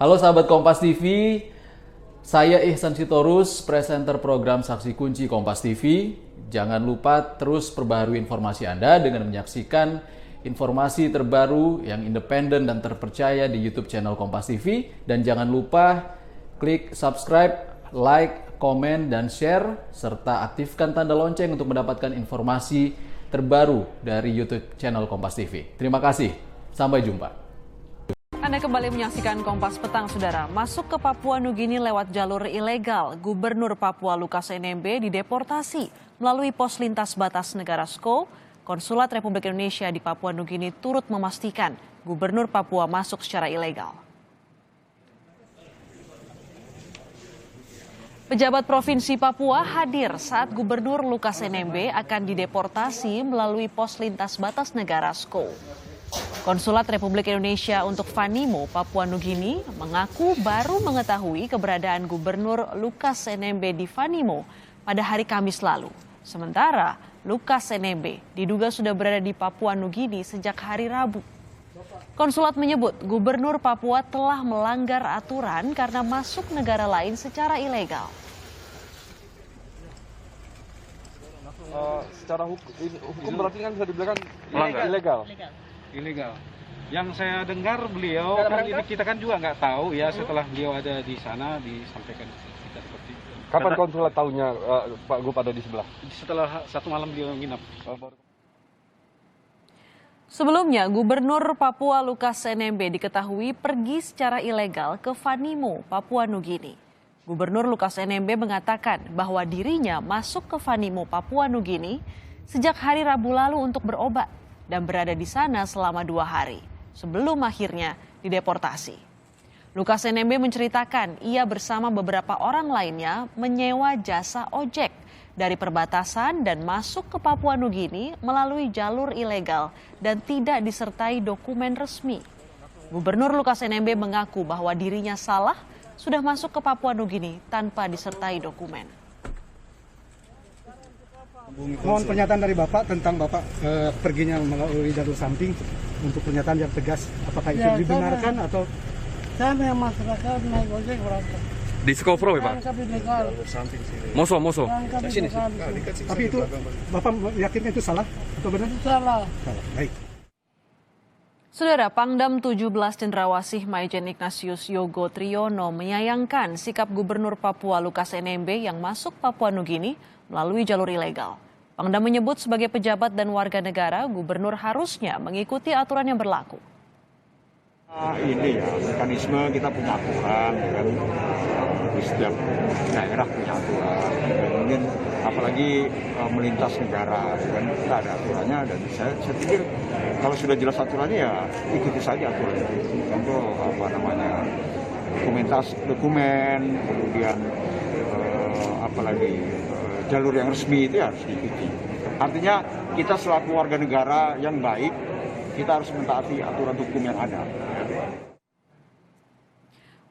Halo sahabat Kompas TV, saya Ihsan Sitorus, presenter program Saksi Kunci Kompas TV. Jangan lupa terus perbaharui informasi Anda dengan menyaksikan informasi terbaru yang independen dan terpercaya di YouTube channel Kompas TV. Dan jangan lupa klik subscribe, like, komen, dan share, serta aktifkan tanda lonceng untuk mendapatkan informasi terbaru dari YouTube channel Kompas TV. Terima kasih, sampai jumpa. Anda kembali menyaksikan Kompas Petang, Saudara. Masuk ke Papua Nugini lewat jalur ilegal, Gubernur Papua Lukas NMB dideportasi melalui pos lintas batas negara SCO. Konsulat Republik Indonesia di Papua Nugini turut memastikan Gubernur Papua masuk secara ilegal. Pejabat Provinsi Papua hadir saat Gubernur Lukas NMB akan dideportasi melalui pos lintas batas negara SCO. Konsulat Republik Indonesia untuk Vanimo, Papua Nugini mengaku baru mengetahui keberadaan Gubernur Lukas NMB di Vanimo pada hari Kamis lalu. Sementara Lukas NMB diduga sudah berada di Papua Nugini sejak hari Rabu. Konsulat menyebut Gubernur Papua telah melanggar aturan karena masuk negara lain secara ilegal. Secara hukum berarti kan bisa dibilang ilegal. Yang saya dengar beliau kan ini kita kan juga nggak tahu ya, setelah beliau ada di sana disampaikan kita seperti itu. Kapan konsulat tahunya Pak Gub ada di sebelah? Setelah satu malam beliau nginap. Sebelumnya, Gubernur Papua Lukas NMB diketahui pergi secara ilegal ke Vanimo, Papua Nugini. Gubernur Lukas NMB mengatakan bahwa dirinya masuk ke Vanimo, Papua Nugini sejak hari Rabu lalu untuk berobat dan berada di sana selama 2 hari sebelum akhirnya dideportasi. Lukas NMB menceritakan ia bersama beberapa orang lainnya menyewa jasa ojek dari perbatasan dan masuk ke Papua Nugini melalui jalur ilegal dan tidak disertai dokumen resmi. Gubernur Lukas NMB mengaku bahwa dirinya salah sudah masuk ke Papua Nugini tanpa disertai dokumen. Mohon pernyataan dari Bapak tentang Bapak perginya melalui jalur samping untuk pernyataan yang tegas. Apakah itu dibenarkan atau? Saya yang masyarakat naik ojek berangkat. Di Skofro ya Pak? Berangkat ilegal. Moso. Berangkat ilegal. Tapi itu Bapak yakin itu salah atau benar? Salah. Salah. Baik. Saudara, Pangdam 17 Cendrawasih Maijen Ignatius Yogo Triyono menyayangkan sikap Gubernur Papua Lukas NMB yang masuk Papua Nugini melalui jalur ilegal. Pangdam menyebut sebagai pejabat dan warga negara, Gubernur harusnya mengikuti aturan yang berlaku. Ini ya, mekanisme kita punya aturan, ya kan? Di setiap daerah punya aturan. Mungkin apalagi melintas negara, ya kan? Kita ada aturannya dan saya pikir kalau sudah jelas aturannya ya ikuti saja aturan itu. Contoh dokumen, kemudian apalagi jalur yang resmi itu harus diikuti. Artinya kita selaku warga negara yang baik, kita harus mentaati aturan hukum yang ada.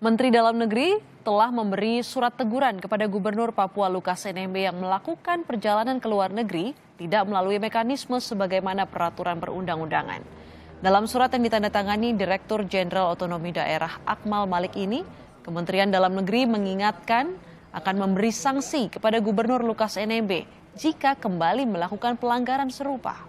Menteri Dalam Negeri telah memberi surat teguran kepada Gubernur Papua Lukas NMB yang melakukan perjalanan ke luar negeri tidak melalui mekanisme sebagaimana peraturan perundang-undangan. Dalam surat yang ditandatangani Direktur Jenderal Otonomi Daerah Akmal Malik ini, Kementerian Dalam Negeri mengingatkan akan memberi sanksi kepada Gubernur Lukas NMB jika kembali melakukan pelanggaran serupa.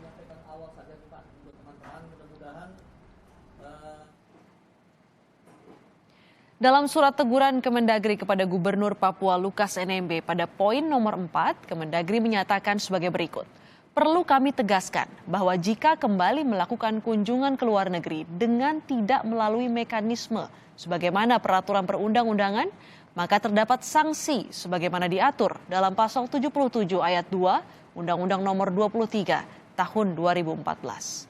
Dalam surat teguran Kemendagri kepada Gubernur Papua Lukas NMB pada poin nomor 4, Kemendagri menyatakan sebagai berikut. Perlu kami tegaskan bahwa jika kembali melakukan kunjungan ke luar negeri dengan tidak melalui mekanisme sebagaimana peraturan perundang-undangan, maka terdapat sanksi sebagaimana diatur dalam pasal 77 ayat 2 Undang-Undang Nomor 23 Tahun 2014.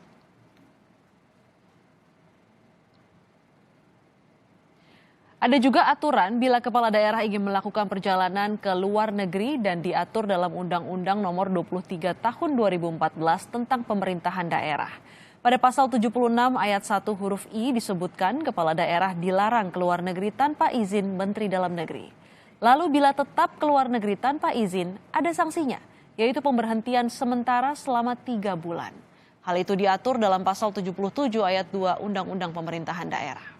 Ada juga aturan bila kepala daerah ingin melakukan perjalanan ke luar negeri dan diatur dalam Undang-Undang Nomor 23 Tahun 2014 tentang pemerintahan daerah. Pada pasal 76 ayat 1 huruf I disebutkan kepala daerah dilarang keluar negeri tanpa izin Menteri Dalam Negeri. Lalu bila tetap keluar negeri tanpa izin, ada sanksinya, yaitu pemberhentian sementara selama 3 bulan. Hal itu diatur dalam pasal 77 ayat 2 Undang-Undang Pemerintahan Daerah.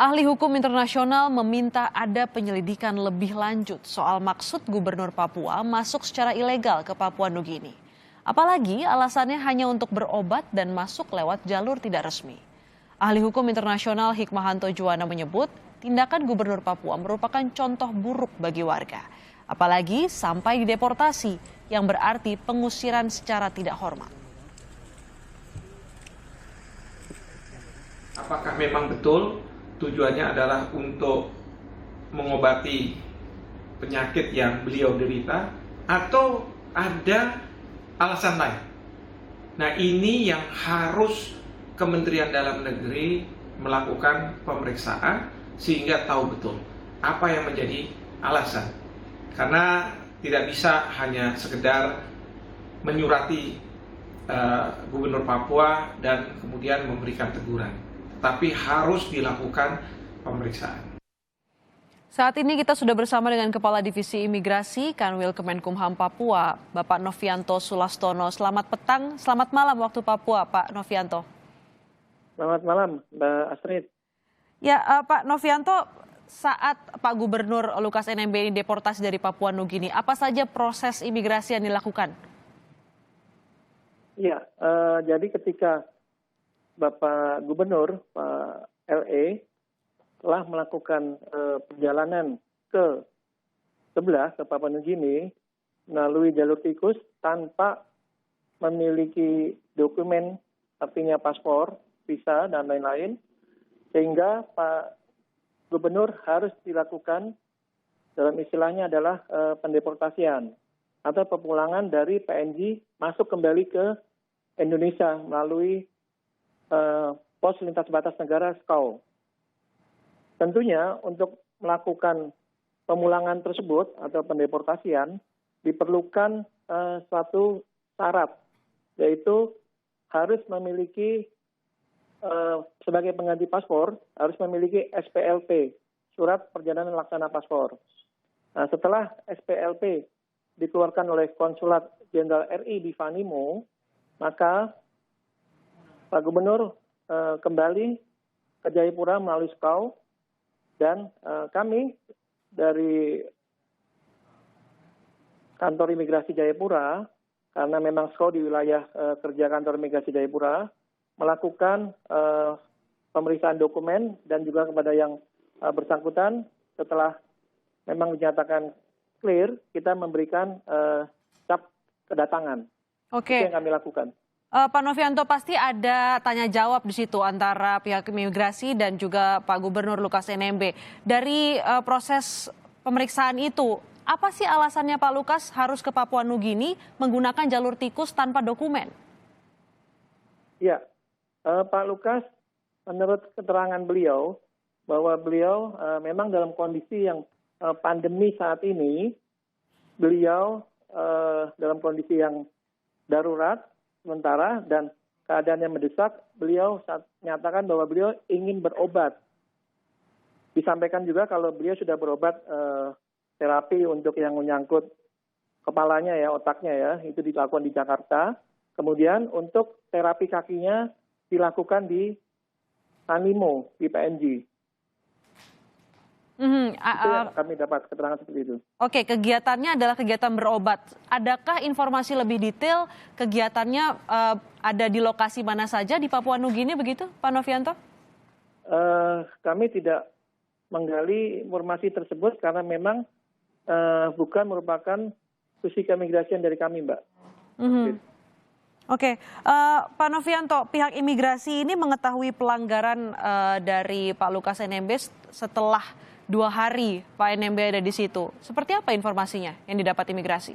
Ahli hukum internasional meminta ada penyelidikan lebih lanjut soal maksud Gubernur Papua masuk secara ilegal ke Papua Nugini. Apalagi alasannya hanya untuk berobat dan masuk lewat jalur tidak resmi. Ahli hukum internasional Hikmahanto Juwana menyebut tindakan Gubernur Papua merupakan contoh buruk bagi warga. Apalagi sampai dideportasi yang berarti pengusiran secara tidak hormat. Apakah memang betul tujuannya adalah untuk mengobati penyakit yang beliau derita atau ada alasan lain? Nah, ini yang harus Kementerian Dalam Negeri melakukan pemeriksaan sehingga tahu betul apa yang menjadi alasan. Karena tidak bisa hanya sekedar menyurati Gubernur Papua dan kemudian memberikan teguran, tapi harus dilakukan pemeriksaan. Saat ini kita sudah bersama dengan Kepala Divisi Imigrasi Kanwil Kemenkumham Papua, Bapak Novianto Sulastono. Selamat petang, selamat malam waktu Papua, Pak Novianto. Selamat malam, Mbak Astrid. Ya, Pak Novianto, saat Pak Gubernur Lukas NMB ini deportasi dari Papua Nugini, apa saja proses imigrasi yang dilakukan? Ya, jadi ketika Bapak Gubernur, Pak LE, telah melakukan perjalanan ke sebelah, ke Papua Nugini, melalui jalur tikus tanpa memiliki dokumen, artinya paspor, visa, dan lain-lain, sehingga Pak Gubernur harus dilakukan, dalam istilahnya adalah pendeportasian, atau pemulangan dari PNG masuk kembali ke Indonesia melalui pos lintas batas negara SKAU. Tentunya untuk melakukan pemulangan tersebut atau pendeportasian diperlukan suatu syarat, yaitu harus memiliki sebagai pengganti paspor harus memiliki SPLP, Surat Perjalanan Laksana Paspor. Nah, setelah SPLP dikeluarkan oleh Konsulat Jenderal RI di Vanimo, maka Pak Gubernur kembali ke Jayapura melalui SKAU, dan kami dari kantor imigrasi Jayapura, karena memang SKAU di wilayah kerja kantor imigrasi Jayapura, melakukan pemeriksaan dokumen dan juga kepada yang bersangkutan. Setelah memang dinyatakan clear, kita memberikan cap kedatangan. Oke. Itu yang kami lakukan. Pak Novianto, pasti ada tanya jawab di situ antara pihak imigrasi dan juga Pak Gubernur Lukas NMB. Dari proses pemeriksaan itu, apa sih alasannya Pak Lukas harus ke Papua Nugini menggunakan jalur tikus tanpa dokumen? Ya, Pak Lukas, menurut keterangan beliau, bahwa beliau memang dalam kondisi yang pandemi saat ini, beliau dalam kondisi yang darurat, sementara, dan keadaan yang mendesak, beliau menyatakan bahwa beliau ingin berobat. Disampaikan juga kalau beliau sudah berobat terapi untuk yang menyangkut kepalanya ya, otaknya ya, itu dilakukan di Jakarta. Kemudian untuk terapi kakinya dilakukan di Vanimo, di PNG. Itu yang kami dapat keterangan seperti itu. Oke, kegiatannya adalah kegiatan berobat. Adakah informasi lebih detail kegiatannya ada di lokasi mana saja di Papua Nugini begitu, Pak Novianto? Kami tidak menggali informasi tersebut karena memang bukan merupakan fungsi keimigrasian dari kami, Mbak. Oke, Pak Novianto, pihak imigrasi ini mengetahui pelanggaran dari Pak Lukas NMB setelah 2 hari Pak NMB ada di situ. Seperti apa informasinya yang didapat imigrasi?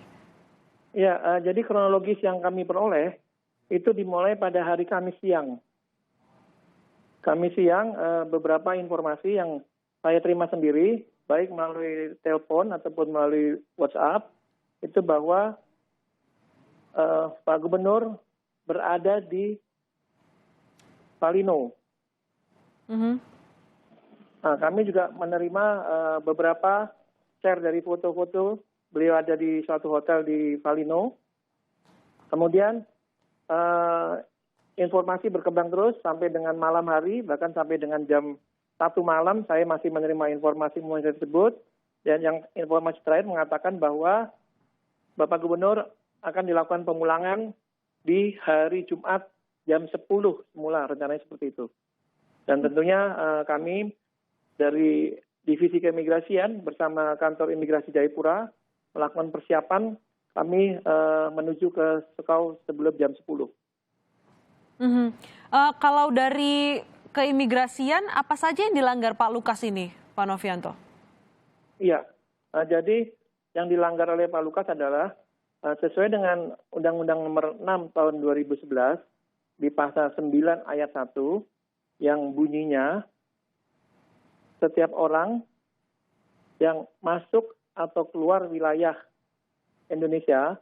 Ya, jadi kronologis yang kami peroleh itu dimulai pada hari Kamis siang. Kamis siang beberapa informasi yang saya terima sendiri, baik melalui telepon ataupun melalui WhatsApp, itu bahwa Pak Gubernur berada di Valino. Nah, kami juga menerima beberapa share dari foto-foto beliau ada di suatu hotel di Valino. Kemudian informasi berkembang terus sampai dengan malam hari, bahkan sampai dengan jam satu malam saya masih menerima informasi tersebut, dan yang informasi terakhir mengatakan bahwa Bapak Gubernur akan dilakukan pemulangan di hari Jumat jam 10 semula, rencananya seperti itu. Dan tentunya kami dari Divisi Keimigrasian bersama Kantor Imigrasi Jayapura melakukan persiapan, kami menuju ke Sekau sebelum jam 10. Kalau dari keimigrasian, apa saja yang dilanggar Pak Lukas ini, Pak Novianto? Iya, jadi yang dilanggar oleh Pak Lukas adalah sesuai dengan Undang-Undang Nomor 6 Tahun 2011 di Pasal 9 Ayat 1 yang bunyinya setiap orang yang masuk atau keluar wilayah Indonesia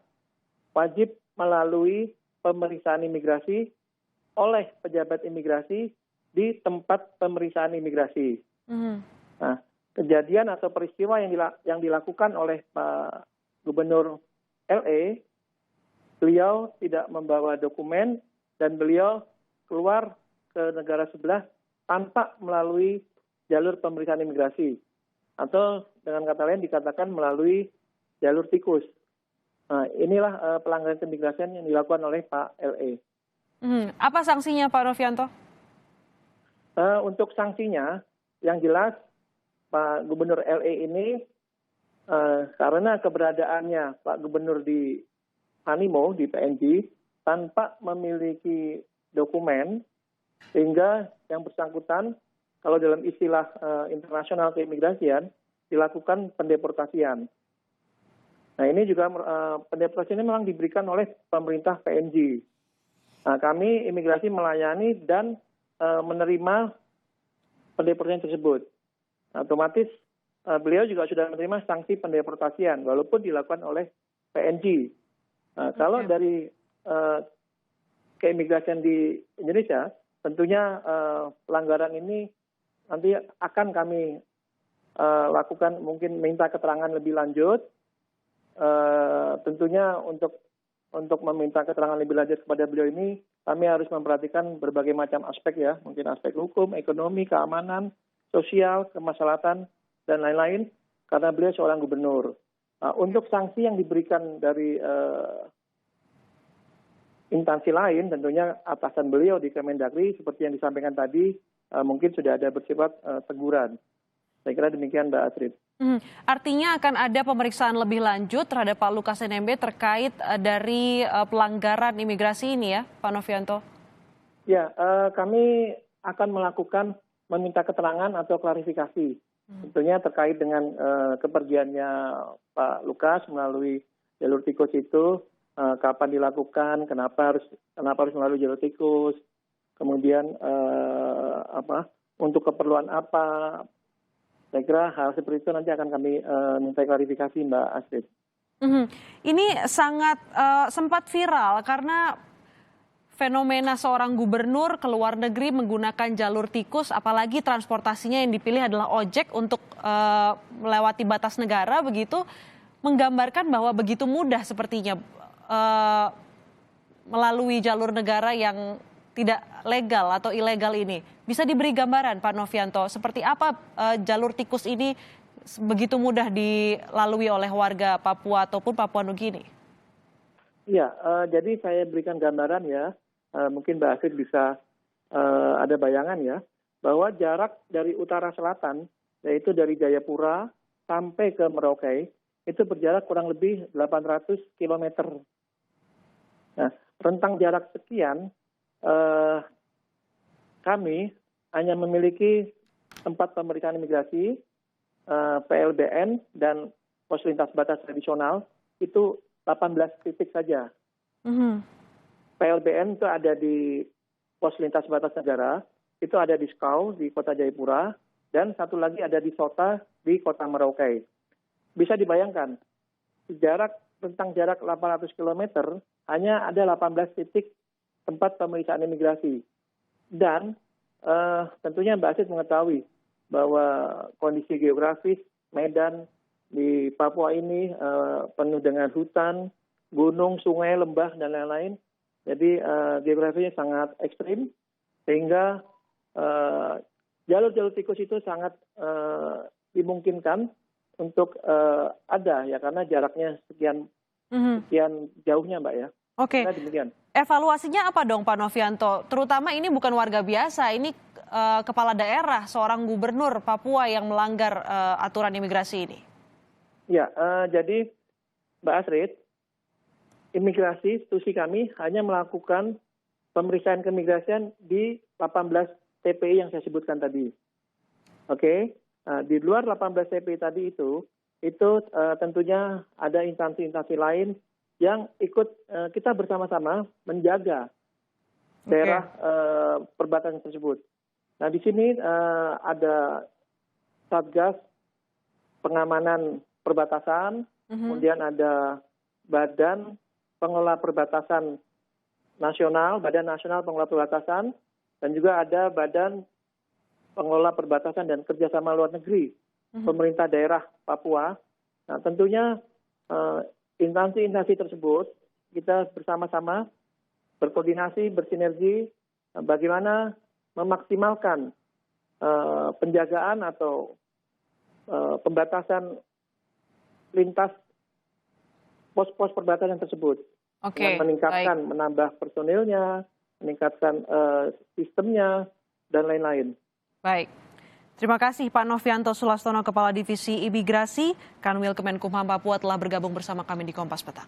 wajib melalui pemeriksaan imigrasi oleh pejabat imigrasi di tempat pemeriksaan imigrasi. Nah, kejadian atau peristiwa yang dilakukan oleh Pak Gubernur LA, beliau tidak membawa dokumen dan beliau keluar ke negara sebelah tanpa melalui jalur pemeriksaan imigrasi, atau dengan kata lain dikatakan melalui jalur tikus. Nah, inilah pelanggaran keimigrasian yang dilakukan oleh Pak LA. Apa sanksinya Pak Novianto? Untuk sanksinya, yang jelas Pak Gubernur LA ini karena keberadaannya Pak Gubernur di Fanimo, di PNG, tanpa memiliki dokumen, sehingga yang bersangkutan, kalau dalam istilah internasional keimigrasian, dilakukan pendeportasian. Nah, ini juga pendeportasian ini memang diberikan oleh pemerintah PNG. Nah, kami imigrasi melayani dan menerima pendeportasian tersebut. Otomatis beliau juga sudah menerima sanksi pendeportasian walaupun dilakukan oleh PNG. Kalau dari keimigrasian di Indonesia, tentunya pelanggaran ini nanti akan kami lakukan, mungkin minta keterangan lebih lanjut. Tentunya untuk meminta keterangan lebih lanjut kepada beliau ini, kami harus memperhatikan berbagai macam aspek ya, mungkin aspek hukum, ekonomi, keamanan, sosial, kemaslahatan, dan lain-lain, karena beliau seorang gubernur. Untuk sanksi yang diberikan dari instansi lain, tentunya atasan beliau di Kemendagri, seperti yang disampaikan tadi, mungkin sudah ada bersifat teguran. Saya kira demikian, Mbak Astrid. Artinya akan ada pemeriksaan lebih lanjut terhadap Pak Lukas NMB terkait dari pelanggaran imigrasi ini ya, Pak Novianto? Ya, kami akan melakukan meminta keterangan atau klarifikasi. Tentunya terkait dengan kepergiannya Pak Lukas melalui jalur tikus itu, kapan dilakukan, kenapa harus melalui jalur tikus, kemudian untuk keperluan apa. Saya kira hal seperti itu nanti akan kami minta klarifikasi, Mbak Astrid. Ini sangat sempat viral karena fenomena seorang gubernur ke luar negeri menggunakan jalur tikus, apalagi transportasinya yang dipilih adalah ojek untuk melewati batas negara, begitu menggambarkan bahwa begitu mudah sepertinya melalui jalur negara yang tidak legal atau ilegal ini. Bisa diberi gambaran Pak Novianto, seperti apa jalur tikus ini begitu mudah dilalui oleh warga Papua ataupun Papua Nugini? Iya, jadi saya berikan gambaran ya, mungkin Mbak Astrid bisa ada bayangan ya, bahwa jarak dari utara selatan, yaitu dari Jayapura sampai ke Merauke, itu berjarak kurang lebih 800 km. Nah, rentang jarak sekian, kami hanya memiliki tempat pemeriksaan imigrasi, PLBN, dan pos lintas batas tradisional, itu 18 titik saja. PLBN itu ada di pos lintas batas negara, itu ada di Sekau, di kota Jayapura, dan satu lagi ada di Sota, di kota Merauke. Bisa dibayangkan, rentang jarak 800 km, hanya ada 18 titik tempat pemeriksaan imigrasi. Dan tentunya Mbak Astrid mengetahui bahwa kondisi geografis Medan di Papua ini penuh dengan hutan, gunung, sungai, lembah, dan lain-lain. Jadi geografinya sangat ekstrim, sehingga jalur-jalur tikus itu sangat dimungkinkan untuk ada ya karena jaraknya sekian jauhnya Mbak ya. Oke. Nah, demikian. Evaluasinya apa dong Pak Novianto? Terutama ini bukan warga biasa, ini kepala daerah, seorang gubernur Papua yang melanggar aturan imigrasi ini. Ya, jadi Mbak Astrid, imigrasi institusi kami hanya melakukan pemeriksaan keimigrasian di 18 TPI yang saya sebutkan tadi. Oke, di luar 18 TPI tadi itu tentunya ada instansi-instansi lain yang ikut kita bersama-sama menjaga daerah perbatasan tersebut. Nah, di sini ada Satgas Pengamanan Perbatasan, kemudian ada Badan Pengelola Perbatasan Nasional, Badan Nasional Pengelola Perbatasan, dan juga ada Badan Pengelola Perbatasan dan Kerjasama Luar Negeri, pemerintah daerah Papua. Nah, tentunya instansi-instansi tersebut kita bersama-sama berkoordinasi, bersinergi, bagaimana memaksimalkan penjagaan atau pembatasan lintas pos-pos perbatasan tersebut. Oke, Meningkatkan, menambah personilnya, meningkatkan sistemnya, dan lain-lain. Baik. Terima kasih Pak Novianto Sulastono, Kepala Divisi Imigrasi, Kanwil Kemenkumham Papua telah bergabung bersama kami di Kompas Petang.